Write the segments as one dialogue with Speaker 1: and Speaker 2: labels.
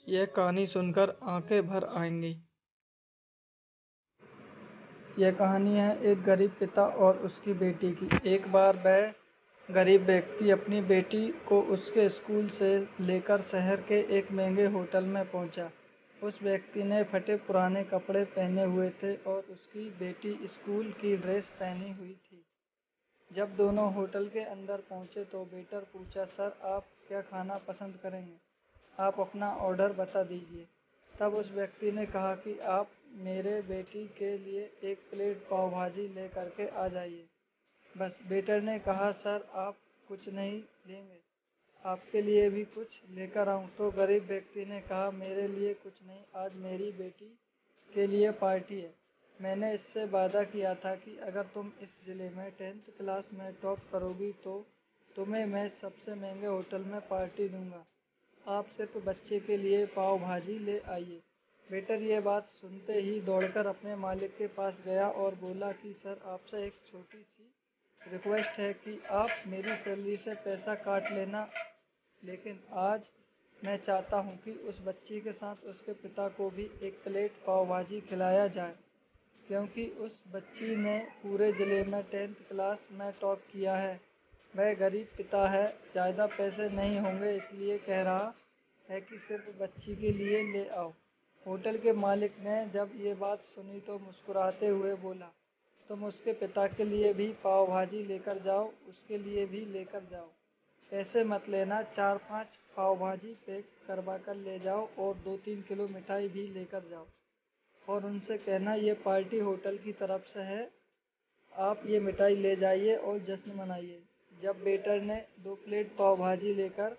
Speaker 1: यह कहानी सुनकर आंखें भर आएंगी। यह कहानी है एक गरीब पिता और उसकी बेटी की। एक बार वह गरीब व्यक्ति अपनी बेटी को उसके स्कूल से लेकर शहर के एक महंगे होटल में पहुंचा। उस व्यक्ति ने फटे पुराने कपड़े पहने हुए थे और उसकी बेटी स्कूल की ड्रेस पहनी हुई थी। जब दोनों होटल के अंदर पहुंचे तो वेटर पूछा, सर आप क्या खाना पसंद करेंगे? आप अपना ऑर्डर बता दीजिए। तब उस व्यक्ति ने कहा कि आप मेरे बेटी के लिए एक प्लेट पाव भाजी ले करके आ जाइए। बस। वेटर ने कहा, सर आप कुछ नहीं लेंगे, आपके लिए भी कुछ लेकर आऊं? तो गरीब व्यक्ति ने कहा, मेरे लिए कुछ नहीं, आज मेरी बेटी के लिए पार्टी है। मैंने इससे वादा किया था कि अगर तुम इस जिले में 10th क्लास में टॉप करोगी तो तुम्हें मैं सबसे महंगे होटल में पार्टी दूंगा। आप सिर्फ बच्चे के लिए पाव भाजी ले आइए। वेटर ये बात सुनते ही दौड़कर अपने मालिक के पास गया और बोला कि सर आपसे एक छोटी सी रिक्वेस्ट है कि आप मेरी सैलरी से पैसा काट लेना, लेकिन आज मैं चाहता हूं कि उस बच्ची के साथ उसके पिता को भी एक प्लेट पाव भाजी खिलाया जाए, क्योंकि उस बच्ची ने पूरे ज़िले में 10th क्लास में टॉप किया है। वह गरीब पिता है, ज़्यादा पैसे नहीं होंगे, इसलिए कह रहा है कि सिर्फ बच्ची के लिए ले आओ। होटल के मालिक ने जब ये बात सुनी तो मुस्कुराते हुए बोला, तुम उसके पिता के लिए भी पाव भाजी लेकर जाओ, उसके लिए भी लेकर जाओ। पैसे मत लेना, 4-5 पाव भाजी पैक करवा कर ले जाओ और 2-3 किलो मिठाई भी लेकर जाओ और उनसे कहना ये पार्टी होटल की तरफ से है, आप ये मिठाई ले जाइए और जश्न मनाइए। जब वेटर ने 2 प्लेट पाव भाजी लेकर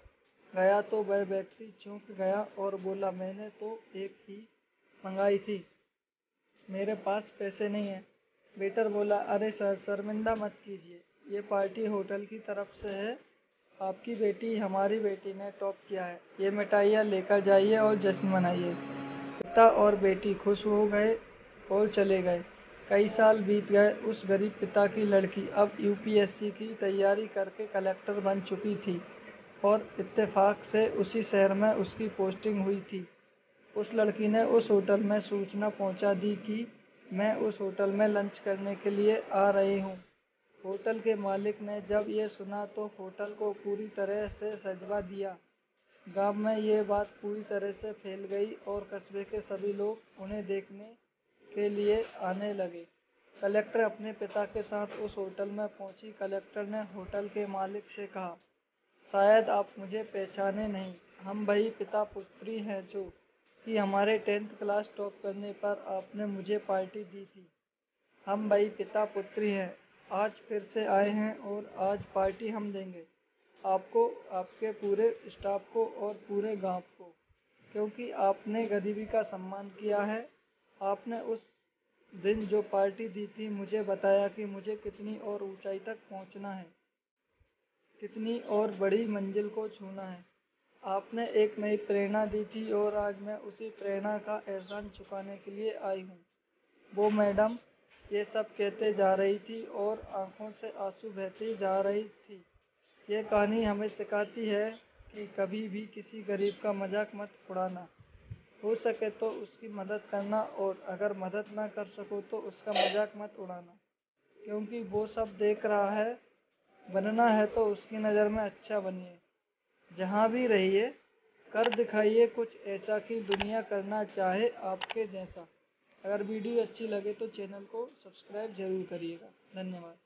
Speaker 1: गया तो वह व्यक्ति चौंक गया और बोला, मैंने तो एक ही मंगाई थी, मेरे पास पैसे नहीं हैं। वेटर बोला, अरे सर शर्मिंदा मत कीजिए, ये पार्टी होटल की तरफ से है, आपकी बेटी हमारी बेटी ने टॉप किया है, ये मिठाइयाँ लेकर जाइए और जश्न मनाइए। पिता और बेटी खुश हो गए और चले गए। कई साल बीत गए। उस गरीब पिता की लड़की अब यूपीएससी की तैयारी करके कलेक्टर बन चुकी थी और इत्तेफाक से उसी शहर में उसकी पोस्टिंग हुई थी। उस लड़की ने उस होटल में सूचना पहुंचा दी कि मैं उस होटल में लंच करने के लिए आ रही हूं। होटल के मालिक ने जब ये सुना तो होटल को पूरी तरह से सजवा दिया। गांव में ये बात पूरी तरह से फैल गई और कस्बे के सभी लोग उन्हें देखने के लिए आने लगे। कलेक्टर अपने पिता के साथ उस होटल में पहुंची। कलेक्टर ने होटल के मालिक से कहा, शायद आप मुझे पहचाने नहीं, हम वही पिता पुत्री हैं जो कि हमारे 10th क्लास टॉप करने पर आपने मुझे पार्टी दी थी। हम वही पिता पुत्री हैं, आज फिर से आए हैं और आज पार्टी हम देंगे आपको, आपके पूरे स्टाफ को और पूरे गांव को, क्योंकि आपने गरीबी का सम्मान किया है। आपने उस दिन जो पार्टी दी थी मुझे बताया कि मुझे कितनी और ऊंचाई तक पहुंचना है, कितनी और बड़ी मंजिल को छूना है। आपने एक नई प्रेरणा दी थी और आज मैं उसी प्रेरणा का एहसान चुकाने के लिए आई हूँ। वो मैडम ये सब कहते जा रही थी और आंखों से आंसू बहते जा रही थी। ये कहानी हमें सिखाती है कि कभी भी किसी गरीब का मजाक मत उड़ाना, हो सके तो उसकी मदद करना और अगर मदद ना कर सको तो उसका मजाक मत उड़ाना, क्योंकि वो सब देख रहा है। बनना है तो उसकी नज़र में अच्छा बनिए, जहाँ भी रहिए कर दिखाइए कुछ ऐसा कि दुनिया करना चाहे आपके जैसा। अगर वीडियो अच्छी लगे तो चैनल को सब्सक्राइब जरूर करिएगा। धन्यवाद।